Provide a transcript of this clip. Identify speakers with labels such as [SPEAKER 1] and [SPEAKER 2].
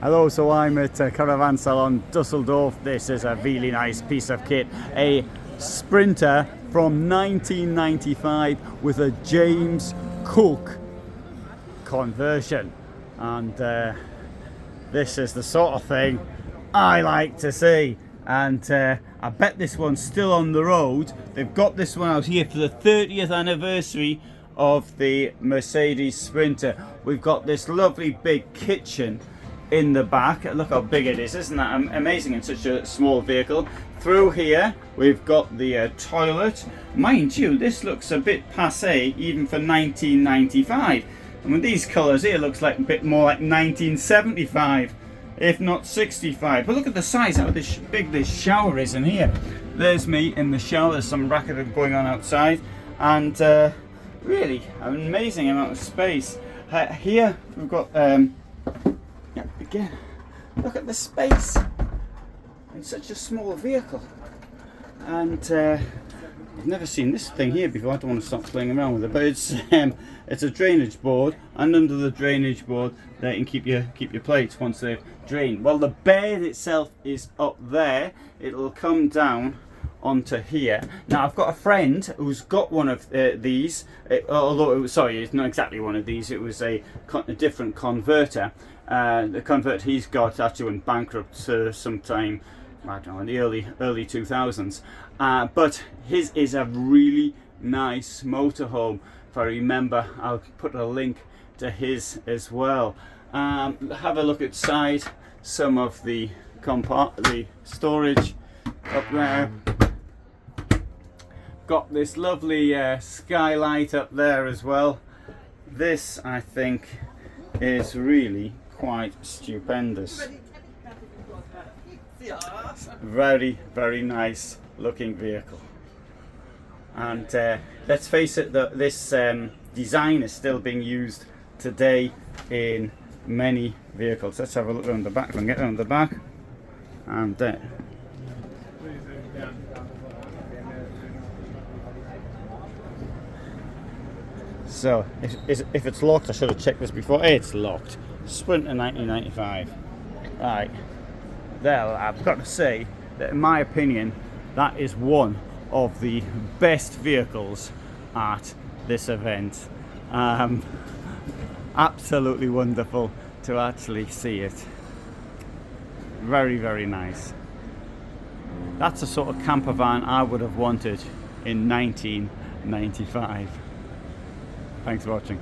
[SPEAKER 1] Hello, so I'm at Caravan Salon, Dusseldorf. This is a really nice piece of kit. A Sprinter from 1995 with a James Cook conversion. And this is the sort of thing I like to see. And I bet this one's still on the road. They've got this one out here for the 30th anniversary of the Mercedes Sprinter. We've got this lovely big kitchen in the back. Look how big it is. Isn't that amazing in such a small vehicle? Through here we've got the toilet. Mind you, this looks a bit passé even for 1995. And with these colours here, it looks like a bit more like 1975, if not 65. But look at the size, how big this shower is in here. There's me in the shower. There's some racket going on outside, and really an amazing amount of space. Here we've got yeah, again, look at the space in such a small vehicle. And I've never seen this thing here before. I don't want to stop playing around with it, but it's a drainage board, and under the drainage board they can keep your plates once they've drained. Well, the bed itself is up there. It'll come down onto here. Now I've got a friend who's got one of these, although it was, sorry, it's not exactly one of these. It was a different converter. The converter he's got actually went bankrupt sometime, I don't know, in the early 2000s. But his is a really nice motorhome. If I remember, I'll put a link to his as well. Have a look outside. Some of the storage up there. Got this lovely skylight up there as well. This, I think, is really quite stupendous. Very, very nice looking vehicle. And let's face it, this design is still being used today in many vehicles. Let's have a look around the back. If I can get around the back. And so if it's locked, I should have checked this before. It's locked. Sprinter 1995. Right. There, I've got to say that in my opinion, that is one of the best vehicles at this event. Absolutely wonderful to actually see it. Very, very nice. That's the sort of camper van I would have wanted in 1995. Thanks for watching.